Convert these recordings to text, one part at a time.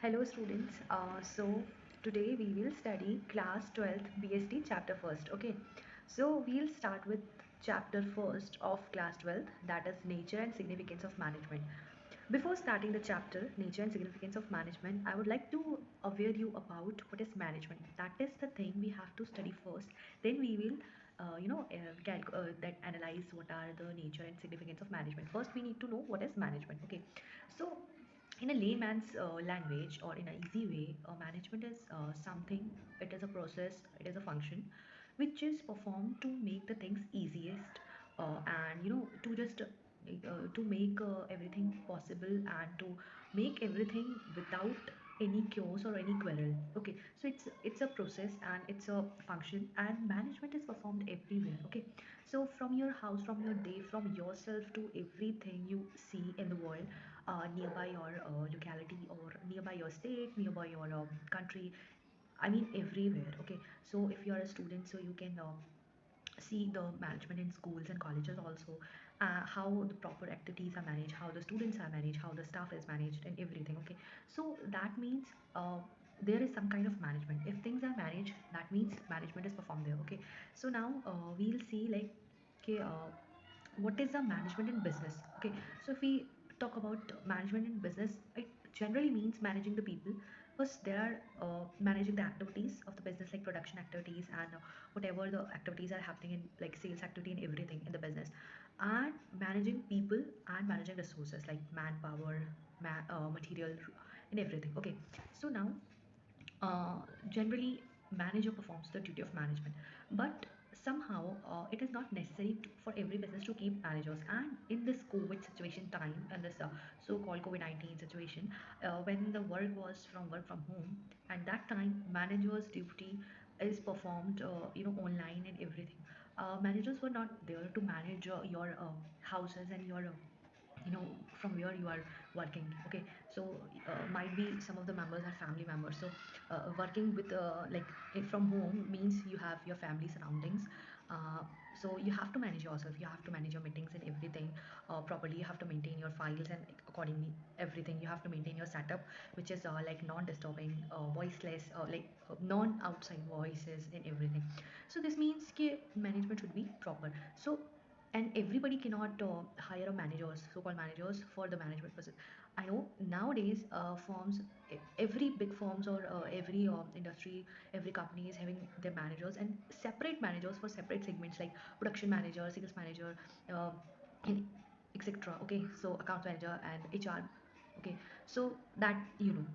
Hello students. So today we will study class 12th BST chapter first. Okay. So we'll start with chapter first of class 12th, that is nature and significance of management. Before starting the chapter nature and significance of management, I would like to aware you about what is management. That is the thing we have to study first. Then we will that analyze what are the nature and significance of management. First we need to know what is management. Okay. So in a layman's language or in an easy way, management is something, it is a process, it is a function which is performed to make the things easiest, and to just to make everything possible and to make everything without any chaos or any quarrel. Okay, so it's a process and it's a function, and management is performed everywhere. Okay, so from your house, from your day, from yourself to everything you see in the world, nearby your locality or nearby your state, nearby your country. I mean everywhere. Okay, so if you are a student, so you can see the management in schools and colleges also, how the proper activities are managed, how the students are managed, how the staff is managed, and everything. Okay, so that means there is some kind of management. If things are managed, that means management is performed there. Okay, so now we'll see like, okay, what is the management in business. Okay, so if we talk about management in business, it generally means managing the people. First there are managing the activities of the business, like production activities and whatever the activities are happening in, like sales activity and everything in the business, and managing people and managing resources like manpower, material, and everything. Okay, so now generally manager performs the duty of management, but somehow it is not necessary for every business to keep managers. And in this COVID situation time and this so-called COVID-19 situation, when the work was from work from home, and that time managers duty is performed online and everything. Managers were not there to manage your houses and your from where you are working. Okay, so might be some of the members are family members, so working with from home means you have your family surroundings. So you have to manage yourself, you have to manage your meetings and everything properly. You have to maintain your files, and accordingly everything you have to maintain your setup, which is like non-disturbing, voiceless, non outside voices and everything. So this means management should be proper. So, and everybody cannot hire a managers, so-called managers, for the management person. I know nowadays firms, every big firms or every industry, every company is having their managers and separate managers for separate segments, like production manager, sales manager, uh, and etc. Okay, so account manager and HR. Okay, so that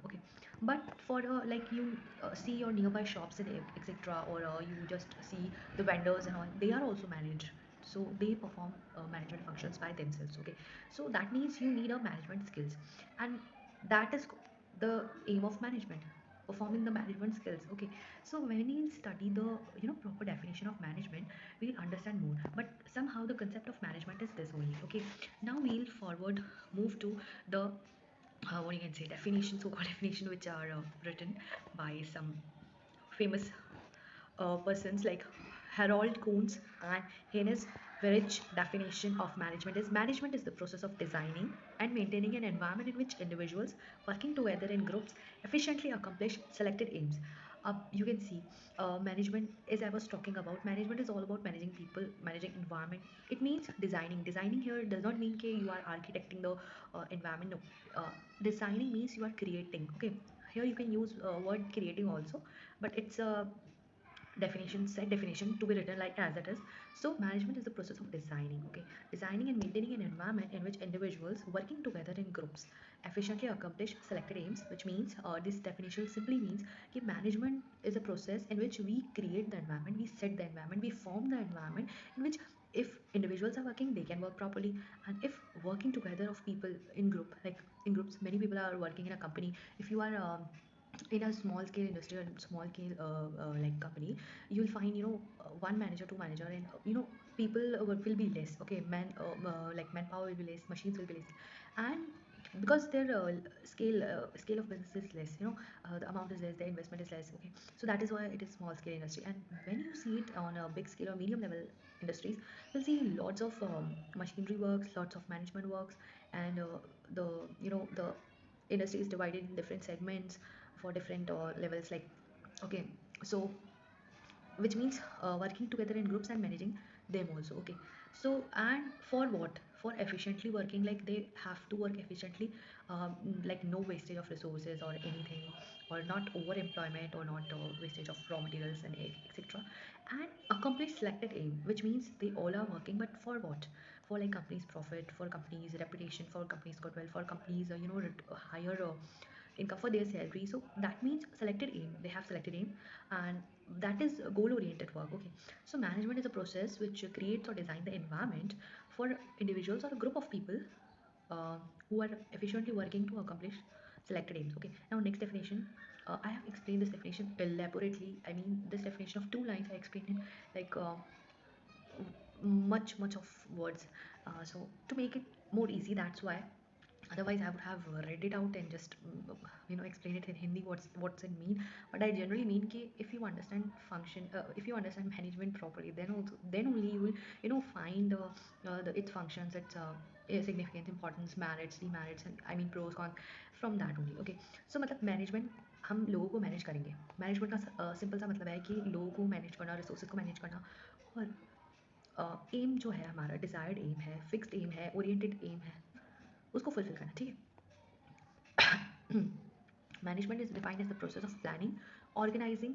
okay, but for like you see your nearby shops and etc, or you just see the vendors and all, they are also managed. So they perform management functions by themselves. Okay, so that means you need a management skills, and that is the aim of management, performing the management skills. Okay, so when you study the proper definition of management, we'll understand more. But somehow the concept of management is this only. Okay, now we'll forward move to the what you can say definition, so-called definition, which are written by some famous persons like Harold Kuhns and Heinz Verich. Definition of management is the process of designing and maintaining an environment in which individuals working together in groups efficiently accomplish selected aims. You can see management, as I was talking about, management is all about managing people, managing environment. It means designing. Designing here does not mean you are architecting the environment. No, designing means you are creating. Okay, here you can use word creating also, but it's a definition, set definition to be written like as it is. So management is the process of designing. Okay, designing and maintaining an environment in which individuals working together in groups efficiently accomplish selected aims, which means this definition simply means that management is a process in which we create the environment, we set the environment, we form the environment in which if individuals are working, they can work properly. And if working together of people in group, like in groups, many people are working in a company. If you are in a small scale industry or small scale like company, you'll find one manager, two manager, and people will be less. Okay, like manpower will be less, machines will be less, and because their scale of business is less, the amount is less, the investment is less. Okay, so that is why it is small scale industry. And when you see it on a big scale or medium level industries, you'll see lots of machinery works, lots of management works, and the the industry is divided in different segments for different levels, like, okay, so which means working together in groups and managing them also, okay. So and for what, for efficiently working, like they have to work efficiently, like no wastage of resources or anything, or not over employment, or not wastage of raw materials and etc. And accomplish selected aim, which means they all are working, but for what, for like company's profit, for company's reputation, for company's goodwill, for company's higher income, for their salary. So that means selected aim, they have selected aim, and that is goal oriented work, okay. So management is a process which creates or design the environment for individuals or a group of people uh, who are efficiently working to accomplish selected aims, okay. Now next definition, I have explained this definition elaborately. I mean, this definition of 2 lines I explained in like much of words, so to make it more easy, that's why. Otherwise I would have read it out and just explain it in Hindi, what's it mean. But I generally mean ki if you understand function, if you understand management properly, then also, then only you will find its functions, its significance, importance, merits, demerits, and I mean pros cons from that only, okay. So मतलब management, हम लोगों को manage करेंगे। Management का simple सा मतलब है कि लोगों को मैनेज करना, रिसोर्सेज को मैनेज करना, और एम जो है हमारा, डिजायर्ड एम है, फिक्स्ड एम है, ओरिएंटेड एम है, उसको फुलफिल करना, ठीक है। Management is defined as the process of planning, organizing,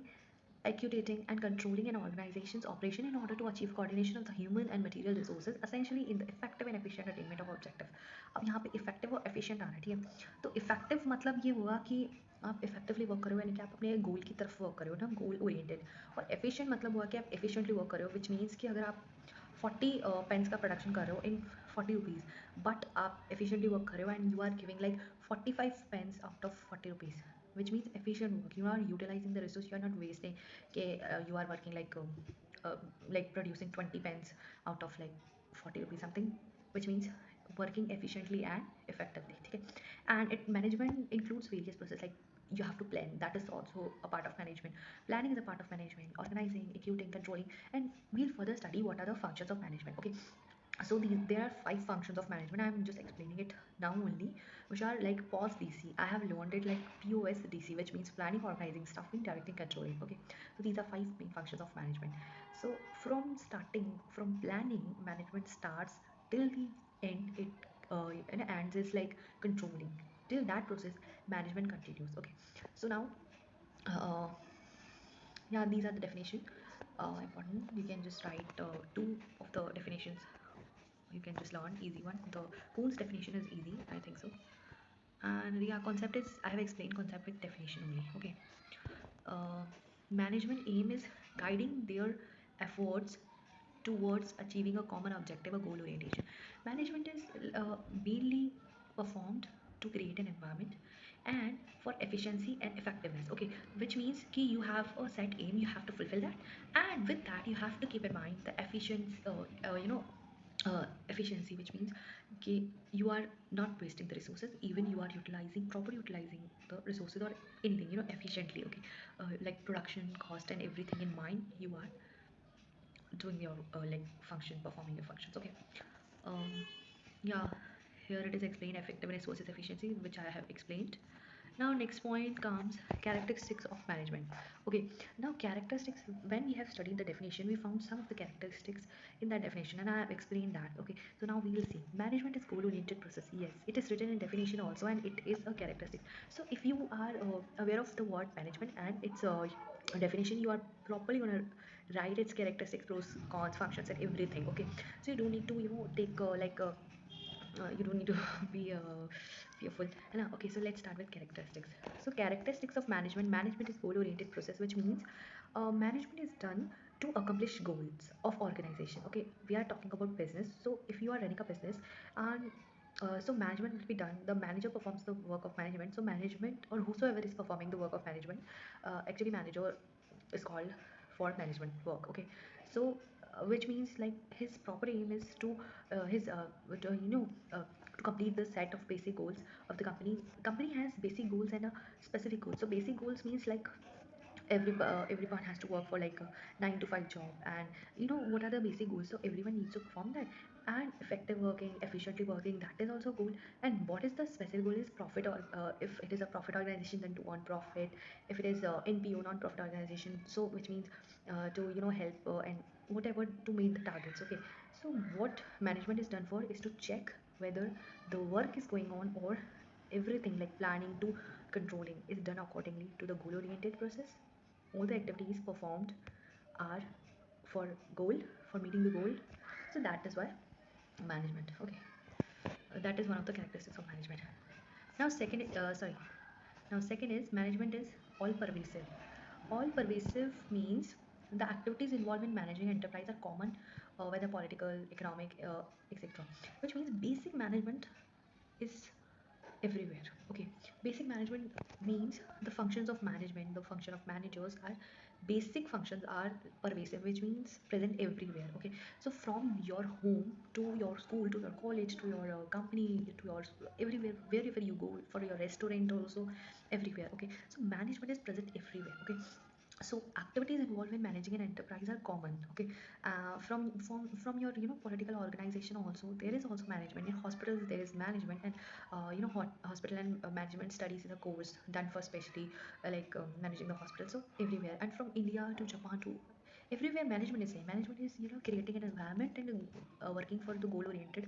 executing, and controlling an organization's operation in order to achieve coordination of the human and material resources, essentially in the effective and efficient attainment of objective। अब यहाँ पे effective और efficient आ रहा है, ठीक है। तो effective मतलब ये हुआ कि आप effectively वर्क करो, यानी कि आप अपने गोल की तरफ वर्क करो ना, गोल ओरिएंटेड। और efficient मतलब हुआ कि आप efficiently वर्क करो, which means कि अगर आप 40 पेन्स का प्रोडक्शन कर रहे हो इन 40 रुपीज़, बट आप efficiently वर्क कर रहे हो and you are giving like 45 pence out of 40 rupees, which means efficient work. You are utilizing the resource, you are not wasting. Okay, you are working like producing 20 pens out of like 40 rupees something, which means working efficiently and effectively, okay. And it management includes various processes, like you have to plan, that is also a part of management. Planning is a part of management, organizing, executing, controlling, and we'll further study what are the functions of management, okay. So there are 5 functions of management. I'm just explaining it now only, which are like POS DC. I have learned it like POS DC, which means planning, organizing, staffing, directing, controlling, okay. So these are 5 main functions of management. So from starting, from planning, management starts till the end, it and ends is like controlling. Till that process, management continues, okay. So now uh, yeah, these are the definition, important. You can just write 2 of the definitions, you can just learn easy one. The Kuhn's definition is easy, I think so. And yeah, concept is, I have explained concept with definition only, okay. uh, Management aim is guiding their efforts towards achieving a common objective, a goal orientation. Management is mainly performed to create an environment and for efficiency and effectiveness, okay, which means ki you have a set aim, you have to fulfill that, and with that you have to keep in mind the efficiency, efficiency, which means कि you are not wasting the resources, even you are utilizing, proper utilizing the resources or anything, efficiently, okay. Like production cost and everything in mind, you are doing your like function, performing your functions, okay. um, yeah, here it is explained effectiveness versus efficiency, which I have explained. Now next point comes characteristics of management, okay. Now characteristics, when we have studied the definition, we found some of the characteristics in that definition, and I have explained that, okay. So now we will see management is goal oriented process, yes, it is written in definition also, and it is a characteristic. So if you are aware of the word management and its definition, you are properly going to write its characteristics, pros, cons, functions, and everything, okay. So you don't need to take you don't need to be fearful. Okay, so let's start with characteristics. So characteristics of management, management is goal oriented process, which means management is done to accomplish goals of organization, okay. We are talking about business, so if you are running a business, and so management will be done, the manager performs the work of management, so management or whosoever is performing the work of management, actually manager is called for management work, okay. So which means like his proper aim is to his to, to complete the set of basic goals of the company. Company has basic goals and a specific goal. So basic goals means like everyone has to work for like a 9 to 5 job, and what are the basic goals, so everyone needs to perform that. and effective working, efficiently working, that is also goal. And what is the specific goal is profit, or if it is a profit organization, then to earn profit. If it is NPO, non-profit organization, so which means to help and whatever to meet the targets. Okay, so what management is done for is to check whether the work is going on, or everything like planning to controlling is done accordingly to the goal oriented process. All the activities performed are for goal, for meeting the goal. So that is why management. Okay, that is one of the characteristics of management. Now second, now second is management is all pervasive. All pervasive means the activities involved in managing enterprise are common, whether political, economic, etc. Which means basic management is everywhere. Okay, basic management means the functions of management, the function of managers are basic functions are pervasive, which means present everywhere. Okay, so from your home to your school to your college to your company to your everywhere, wherever you go, for your restaurant also, everywhere. Okay, so management is present everywhere. Okay, so activities involved in managing an enterprise are common. Okay, from your political organization also, there is also management. In hospitals there is management, and hospital and management studies is a course done for specially managing the hospital. So everywhere, and from India to Japan to everywhere, management is same. Management is creating an environment and working for the goal oriented,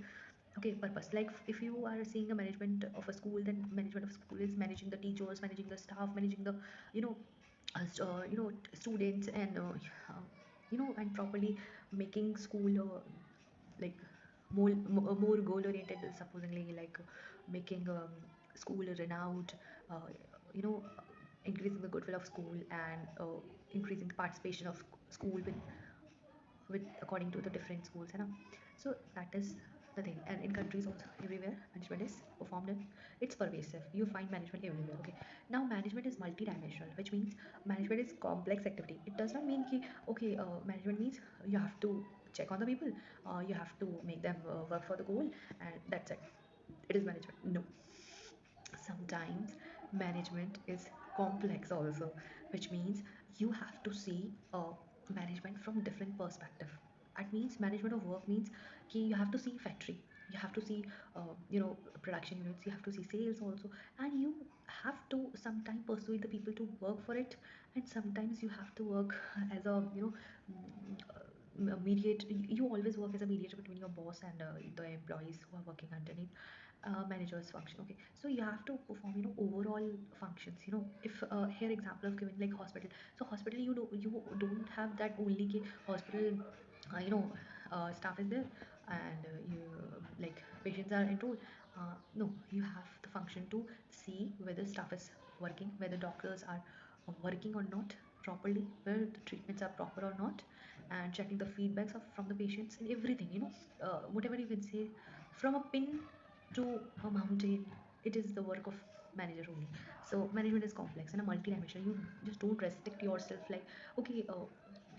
okay, purpose. Like if you are seeing a management of a school, then management of school is managing the teachers, managing the staff, managing the you know students, and and properly making school like more goal oriented, supposedly, like making school renowned, uh, you know increasing the goodwill of school, and increasing the participation of school with according to the different schools, so that is the thing. And in countries also, everywhere management is performed, and it's pervasive. You find management everywhere. Okay, now management is multidimensional, which means management is complex activity. It does not mean ki, okay, management means you have to check on the people, you have to make them work for the goal, and that's it. It is management. No, sometimes management is complex also, which means you have to see management from different perspective. That means management of work means ki you have to see factory, you have to see production units, you have to see sales also, and you have to sometimes persuade the people to work for it, and sometimes you have to work as a mediate. You always work as a mediator between your boss and the employees who are working underneath. Manager's function. Okay, so you have to perform overall functions. If here example of giving like hospital. So hospital, you don't have that only ki hospital, uh, you know staff is there, and you like patients are enrolled. No, you have the function to see whether staff is working, whether doctors are working or not properly, whether the treatments are proper or not, and checking the feedbacks from the patients and everything. Whatever you can say, from a pin to a mountain, it is the work of manager only. So management is complex and a multi-dimensional. You just don't restrict yourself like, okay,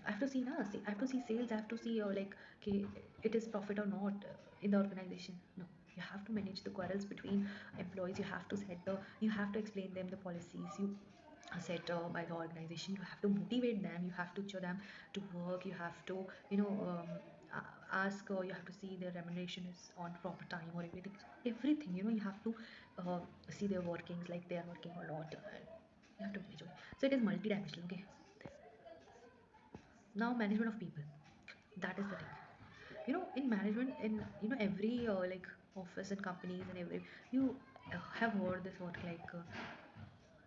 I have to see now. See, I have to see sales. I have to see like, okay, it is profit or not in the organization. No, you have to manage the quarrels between employees. You have to set the. You have to explain them the policies. You set by the organization. You have to motivate them. You have to show them to work. You have to ask, you have to see their remuneration is on proper time or everything. So everything, you have to see their workings, like they are working or not, and you have to manage. Okay, so it is multi-dimensional. Okay, now management of people, that is the thing. In management, in every office and companies and every, you have heard this word like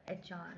HR,